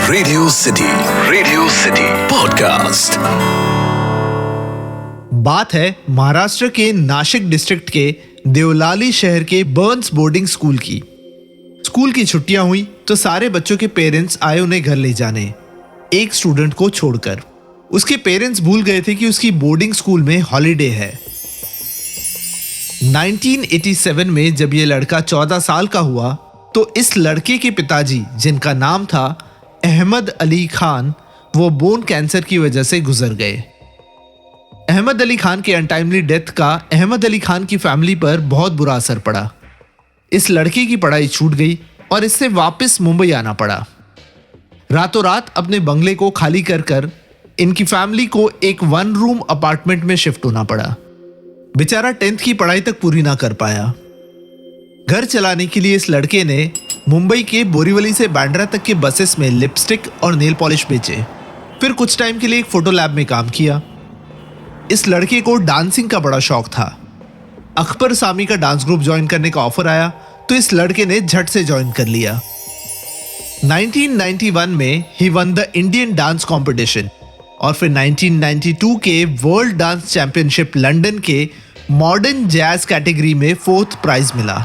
Radio city podcast. बात है महाराष्ट्र के नाशिक डिस्ट्रिक्ट के देवलाली शहर के बर्न्स बोर्डिंग स्कूल की। स्कूल की छुट्टियां हुई तो सारे बच्चों के पेरेंट्स आए उन्हें घर ले जाने, एक स्टूडेंट को छोड़कर। उसके पेरेंट्स भूल गए थे कि उसकी बोर्डिंग स्कूल में हॉलिडे है। 1987 में जब यह लड़का 14 साल का हुआ तो इस लड़के के पिताजी, जिनका नाम था अहमद अली खान, वो बोन कैंसर की वजह से गुजर गए। अहमद अली खान के अनटाइमली डेथ का अहमद अली खान की फैमिली पर बहुत बुरा असर पड़ा। इस लड़के की पढ़ाई छूट गई और इससे वापस मुंबई आना पड़ा। रातों रात अपने बंगले को खाली कर इनकी फैमिली को एक 1 रूम अपार्टमेंट में शिफ्ट होना पड़ा। बेचारा 10th की पढ़ाई तक पूरी ना कर पाया। घर चलाने के लिए इस लड़के ने मुंबई के बोरीवली से बांद्रा तक के बसेस में लिपस्टिक और नेल पॉलिश बेचे। फिर कुछ टाइम के लिए एक फोटो लैब में काम किया। इस लड़के को डांसिंग का बड़ा शौक था। अकबर सामी का डांस ग्रुप ज्वाइन करने का ऑफर आया तो इस लड़के ने झट से ज्वाइन कर लिया। 1991 में ही won the Indian dance competition और फिर 1992 के वर्ल्ड डांस चैंपियनशिप लंदन के मॉडर्न जैज कैटेगरी में 4th प्राइज मिला।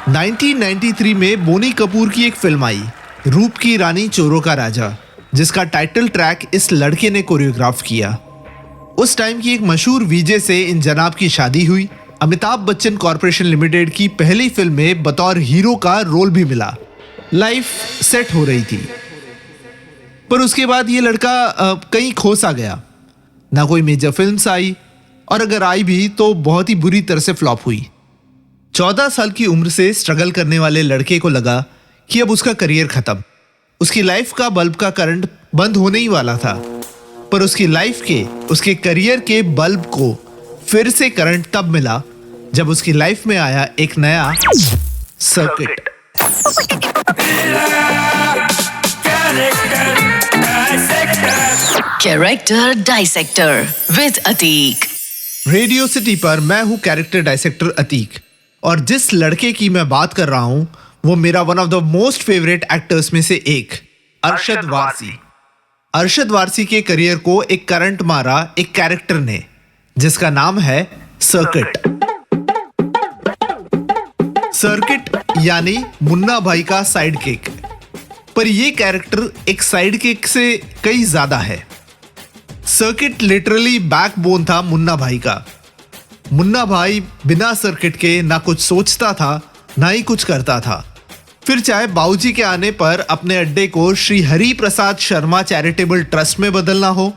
1993 में बोनी कपूर की एक फिल्म आई, रूप की रानी चोरों का राजा, जिसका टाइटल ट्रैक इस लड़के ने कोरियोग्राफ किया। उस टाइम की एक मशहूर वीजे से इन जनाब की शादी हुई। अमिताभ बच्चन कॉर्पोरेशन लिमिटेड की पहली फिल्म में बतौर हीरो का रोल भी मिला। लाइफ सेट हो रही थी, पर उसके बाद ये लड़का कहीं खो सा गया। ना कोई मेजर फिल्म्स आई और अगर आई भी तो बहुत ही बुरी तरह से फ्लॉप हुई। 14 साल की उम्र से स्ट्रगल करने वाले लड़के को लगा कि अब उसका करियर खत्म। उसकी लाइफ का बल्ब का करंट बंद होने ही वाला था, पर उसकी लाइफ के, उसके करियर के बल्ब को फिर से करंट तब मिला जब उसकी लाइफ में आया एक नया circuit. Character dissector with Atiq. Radio city पर मैं हूं कैरेक्टर डाइसेक्टर अतीक, और जिस लड़के की मैं बात कर रहा हूं वो मेरा one of the most favourite actors में से एक, अरशद वारसी। अरशद वारसी के करियर को एक करंट मारा एक कैरेक्टर ने, जिसका नाम है सर्किट। सर्किट यानी मुन्ना भाई का साइड किक। पर यह कैरेक्टर एक साइड किक से कई ज्यादा है। सर्किट लिटरली बैकबोन था मुन्ना भाई का। मुन्ना भाई बिना सर्किट के ना कुछ सोचता था ना ही कुछ करता था। फिर चाहे बाबूजी के आने पर अपने अड्डे को श्री हरि प्रसाद शर्मा चैरिटेबल ट्रस्ट में बदलना हो,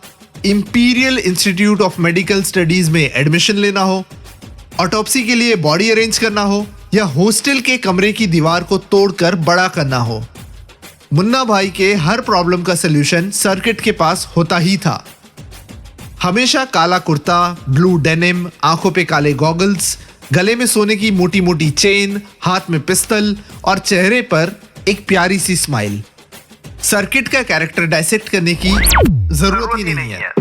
imperial institute of medical studies में एडमिशन लेना हो, ऑटोप्सी के लिए बॉडी अरेंज करना हो, या हॉस्टल के कमरे की दीवार को तोड़कर बड़ा करना हो, मुन्ना भाई के हर प्रॉब्लम का सलूशन सर्किट के पास होता ही था। हमेशा काला कुर्ता, ब्लू डेनिम, आंखों पे काले गॉगल्स, गले में सोने की मोटी मोटी चेन, हाथ में पिस्तल और चेहरे पर एक प्यारी सी स्माइल। सर्किट का कैरेक्टर डाइसेक्ट करने की जरूरत ही नहीं है।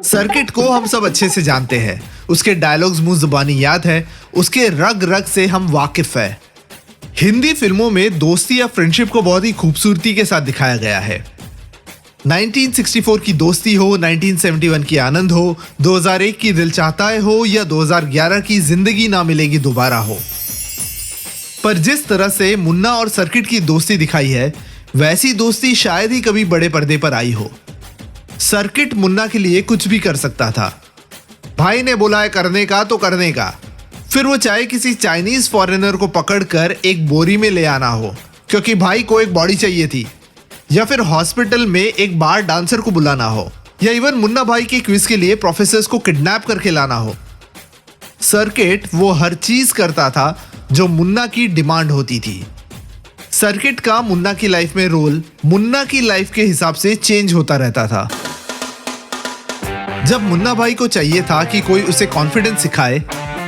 सर्किट को हम सब अच्छे से जानते हैं, उसके डायलॉग्स मुंह जुबानी याद है, उसके रग रग से हम वाकिफ है। हिंदी फिल्मों में दोस्ती या फ्रेंडशिप को बहुत ही खूबसूरती के साथ दिखाया गया है। 1964 की दोस्ती हो, 1971 की आनंद हो, 2001 की दिल चाहता है हो, या 2011 की जिंदगी ना मिलेगी दोबारा हो। पर जिस तरह से मुन्ना और सर्किट की दोस्ती दिखाई है, वैसी दोस्ती शायद ही कभी बड़े पर्दे पर आई हो। सर्किट मुन्ना के लिए कुछ भी कर सकता था। भाई ने बोला है करने का तो करने का। फिर वो चाहे किसी चाइनीज फॉरेनर को पकड़कर एक बोरी में ले आना हो क्योंकि भाई को एक बॉडी चाहिए थी, या फिर हॉस्पिटल में एक बार डांसर को बुलाना हो, या इवन मुन्ना भाई के क्विज के लिए प्रोफेसर्स को किडनैप करके लाना हो। सर्किट वो हर चीज करता था जो मुन्ना की डिमांड होती थी। सर्किट का मुन्ना की लाइफ में रोल मुन्ना की लाइफ के हिसाब से चेंज होता रहता था। जब मुन्ना भाई को चाहिए था कि कोई उसे कॉन्फिडेंस सिखाए,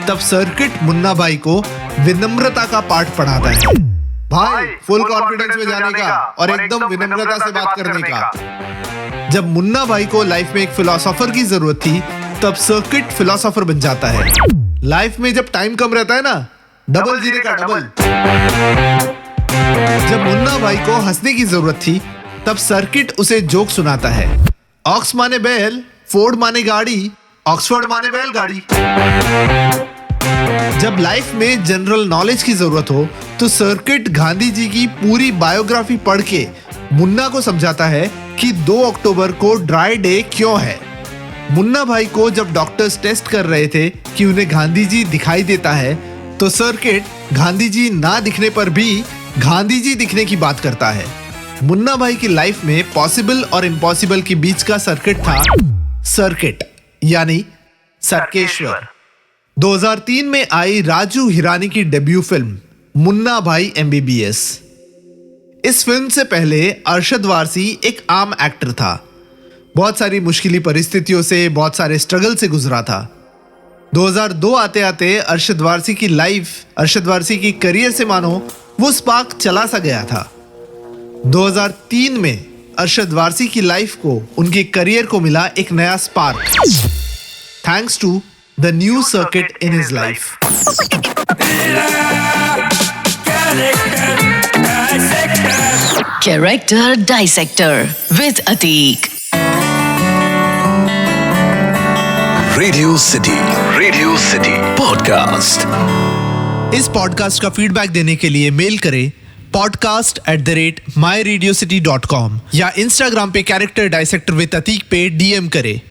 तब सर्किट मुन्ना भाई को विनम्रता का पाठ पढ़ाता है। भाई फुल कॉन्फिडेंस में जाने का और एकदम विनम्रता से बात करने का। जब मुन्ना भाई को लाइफ में एक फिलोसोफर की जरूरत थी, तब सर्किट फिलोसोफर बन जाता है। लाइफ में जब टाइम कम रहता है ना, डबल जीने का डबल। जब मुन्ना भाई को हंसने की जरूरत थी तब सर्किट उसे जोक सुनाता है। ऑक्स माने बैल, फोर्ड माने गाड़ी, ऑक्सफोर्ड माने बैलगाड़ी। जब लाइफ में जनरल नॉलेज की जरूरत हो तो सर्किट गांधी जी की पूरी बायोग्राफी पढ़ के मुन्ना को समझाता है कि 2 अक्टूबर को ड्राई डे क्यों है। मुन्ना भाई को जब डॉक्टर्स टेस्ट कर रहे थे कि उन्हें गांधी जी दिखाई देता है तो सर्किट गांधी जी ना दिखने पर भी गांधी जी दिखने की बात करता है। मुन्ना भाई की लाइफ में पॉसिबल और इम्पॉसिबल के बीच का सर्किट था सर्किट, यानी सर्केश्वर। 2003 में आई राजू हिरानी की डेब्यू फिल्म मुन्ना भाई MBBS। इस फिल्म से पहले अरशद वारसी एक आम एक्टर था। बहुत सारी मुश्किल परिस्थितियों से, बहुत सारे स्ट्रगल से गुजरा था। 2002 आते आते अरशद वारसी की लाइफ, अरशद वारसी की करियर से मानो वो स्पार्क चला सा गया था। 2003 में अरशद वारसी की लाइफ को, उनके करियर को मिला एक नया spark, thanks to the new circuit in his life. Character Dissector with Atik. Radio City Podcast. इस पॉडकास्ट का फीडबैक देने के लिए मेल करें podcast@myradiocity.com या इंस्टाग्राम पे कैरेक्टर डाइसेक्टर विद अतीक पे DM करें।